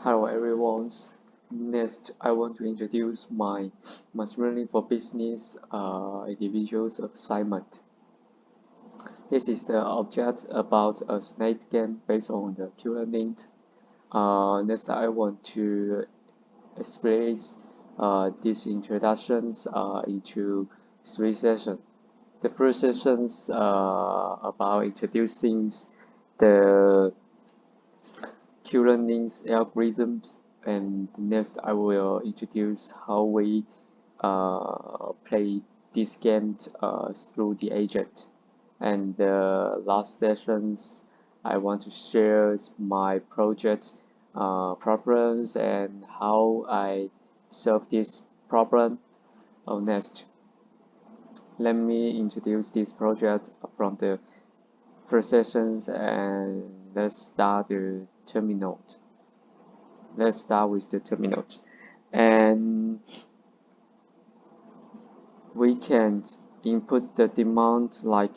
Hello everyone. Next, I want to introduce my machine learning for business individuals assignment. This is the object about a snake game based on the Q-learning. Next, I want to explain these introductions into three sessions. The first session is about introducing the Q-learning algorithms, and next I will introduce how we play this game through the agent. And the last sessions, I want to share my project problems and how I solve this problem. Next, let me introduce this project from the first sessions, and let's start the terminal. Let's start with the terminal, and we can input the demand like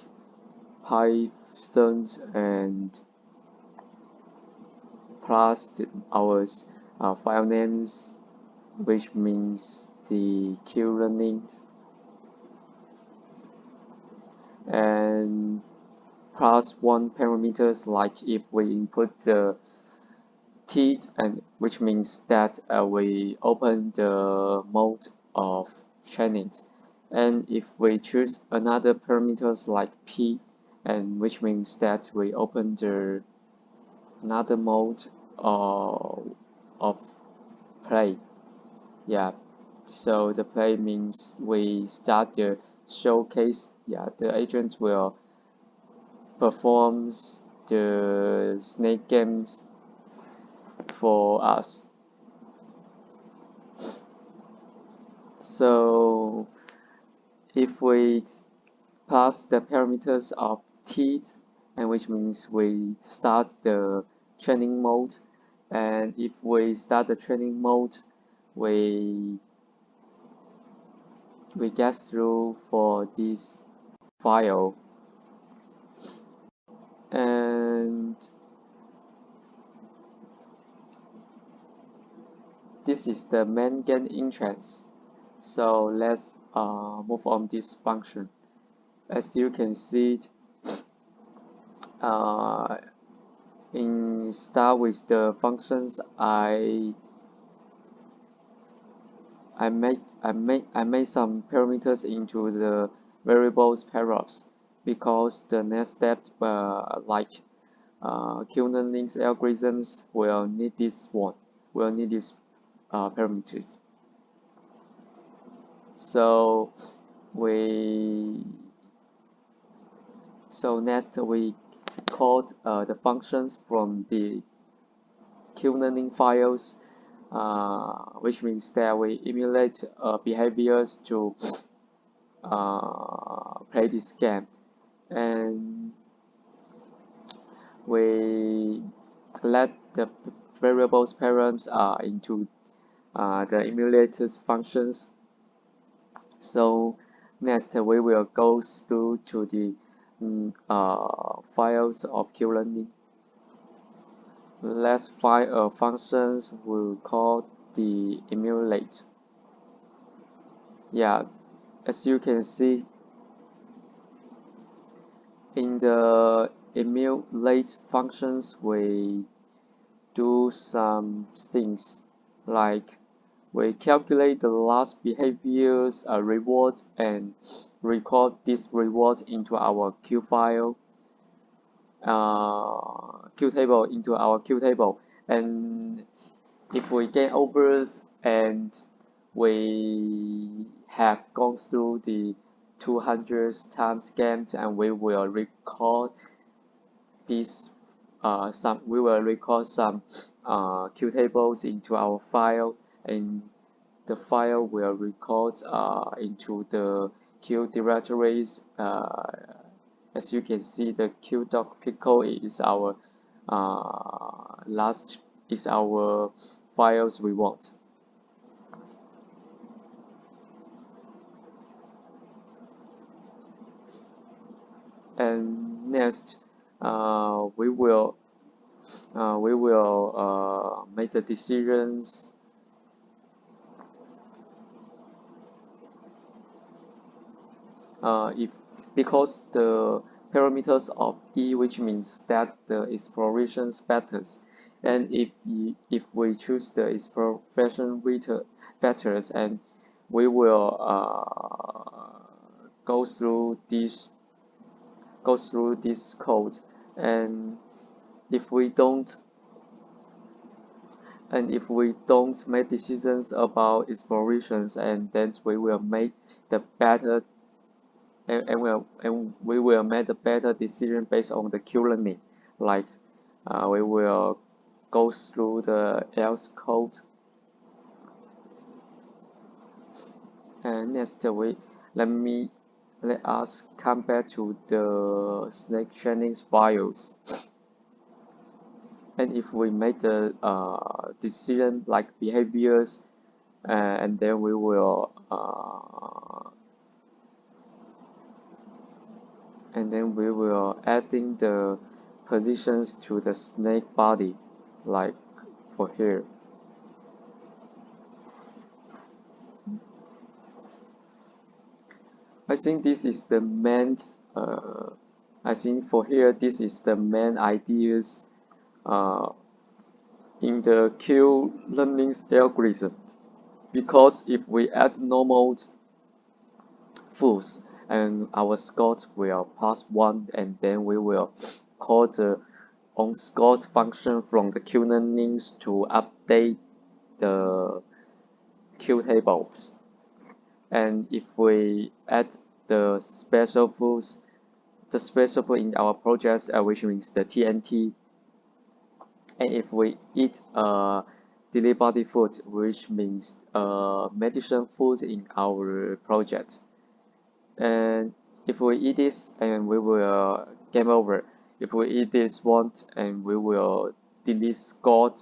Python and plus our file names, which means the Q-learning, and plus one parameters like if we input the teeth, and which means that we open the mode of training, and if we choose another parameters like p, and which means that we open the another mode of play. Yeah, so the play means we start the showcase. Yeah, the agent will perform the snake games for us. So if we pass the parameters of teeth, and which means we start the training mode, and if we start the training mode, we get through for this file, and this is the main game entrance. So let's move on this function. As you can see, uh, in start with the functions, I made some parameters into the variables paragraphs, because the next step like Q-learning algorithms will need this parameters. So next we called the functions from the Q-learning files, which means that we emulate behaviors to play this game, and we let the variables params into the emulators functions. So next we will go through to the files of Q-learning. Let's find a function we'll call the emulate. Yeah, as you can see, in the emulate functions, we do some things like we calculate the last behavior's reward and record this reward into our Q file, Q table into our Q table, and if we get overs and we have gone through the 200 times games, and we will record this we will record some Q tables into our file, and the file will record into the Q directories. As you can see, the Q.pickle is our files we want. And next, we will we will make the decisions if because the parameters of E, which means that the exploration vectors, and if we choose the exploration vectors, and we will go through this code, and if we don't if we don't make decisions about explorations, and then we will make the better and we will make a better decision based on the Q-learning. Like we will go through the else code, and next let us come back to the snake training files. And if we make the decision like behaviors, and then we will adding the positions to the snake body, like for here. I think this is the main I think for here this is the main ideas uh, in the Q-learning algorithm, because if we add normal foods, and our score will pass 1, and then we will call the onScore function from the Q-learning to update the Q tables. And if we add the special foods, the special food in our project, which means the TNT, and if we eat daily body food, which means medicine food in our project, and if we eat this, and we will game over. If we eat this one, and we will delete score,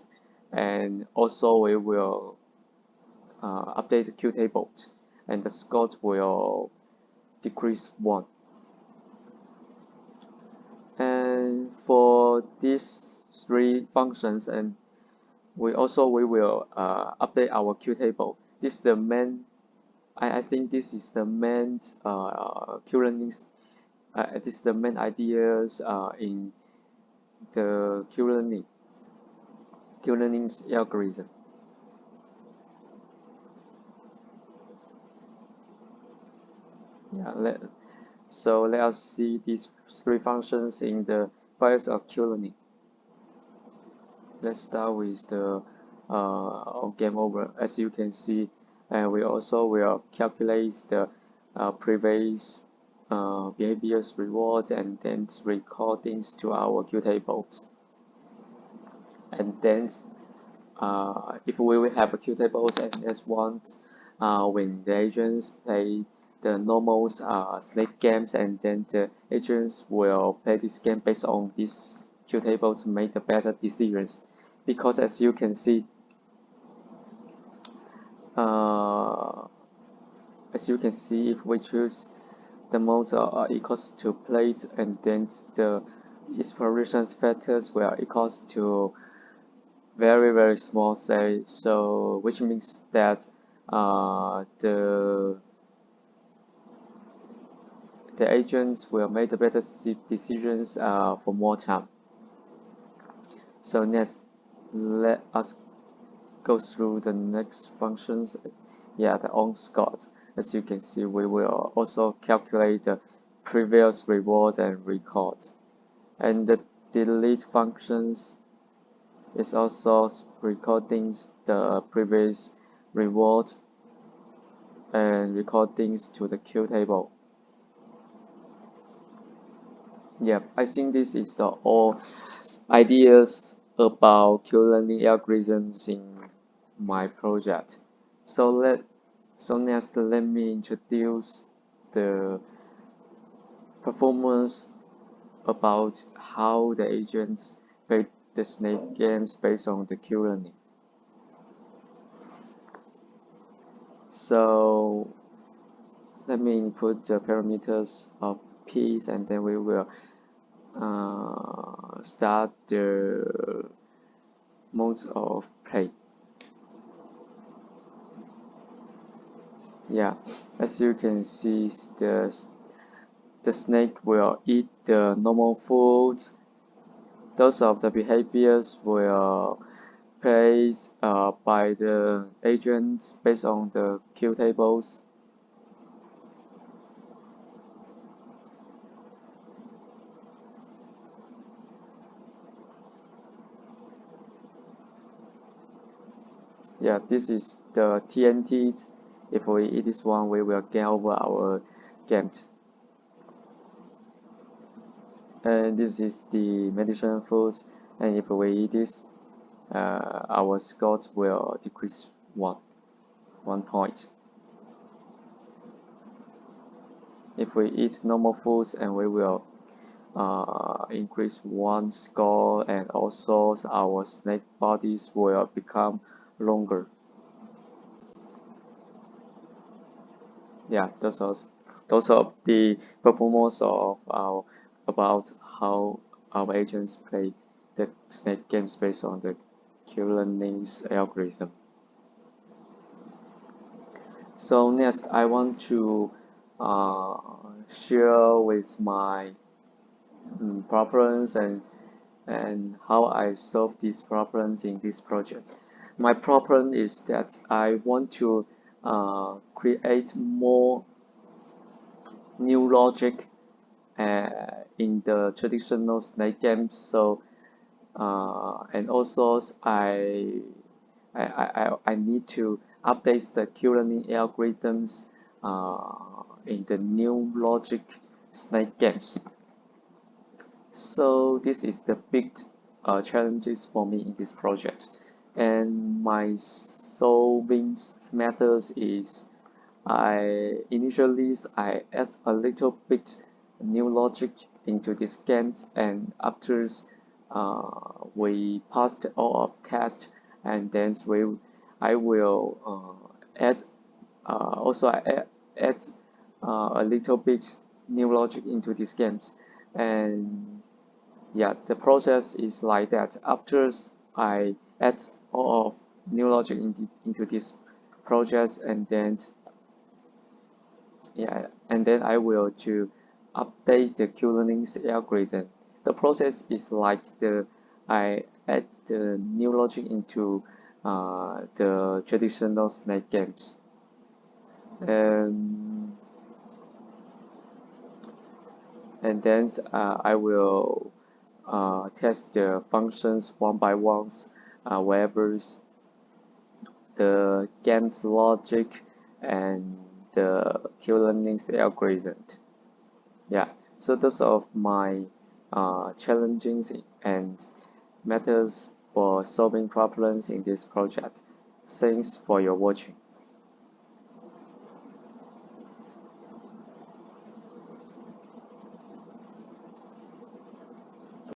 and also we will update the Q table, and the score will decrease 1. And for these 3 functions, and we will update our Q table. This is the main. I think this is the main Q-learning. This is the main ideas in the Q-learning algorithm. Yeah. So let us see these 3 functions in the files of Q-learning. Let's start with the game over. As you can see, and we also will calculate the previous behaviors rewards, and then recordings to our Q tables. And then if we will have a Q tables, and as once when the agents play the normal snake games, and then the agents will play this game based on these Q tables to make the better decisions. Because as you can see, if we choose the modes are equals to plates, and then the exploration factors will equals to very small say, so which means that the agents will make the better decisions for more time. So next, let us go through the next functions. Yeah, the onScore. As you can see, we will also calculate the previous rewards and records. And the delete functions is also recording the previous rewards and recordings to the Q table. Yeah, I think this is the all ideas about Q-learning algorithms in my project. So next, let me introduce the performance about how the agents play the snake games based on the Q-learning. So let me input the parameters of P's, and then we will start the modes of play. Yeah, as you can see, the snake will eat the normal foods. Those of the behaviors will placed by the agents based on the queue tables. Yeah, this is the TNTs. If we eat this one, we will gain over our games. And this is the medicine foods. And if we eat this, our scores will decrease one point. If we eat normal foods, and we will increase one score, and also our snake bodies will become longer. Yeah, those are the performance of our about how our agents play the snake games based on the Q-learning's algorithm. So next, I want to uh, share with my problems and how I solve these problems in this project. My problem is that I want to create more new logic in the traditional snake games. So and also I need to update the Q-learning algorithms in the new logic snake games. So this is the big challenges for me in this project. And my solving methods is I add a little bit new logic into this game, and after we passed all of tests, and then I will add also I add a little bit new logic into these games. And yeah, the process is like that. After I add all of new logic into this project, and then yeah, and then I will to update the Q-learning's algorithm. The process is like I add the new logic into the traditional snake games. And then I will test the functions one by one, wherever the game's logic and the Q-learning's algorithm. Yeah, so those are my challenges and methods for solving problems in this project. Thanks for your watching.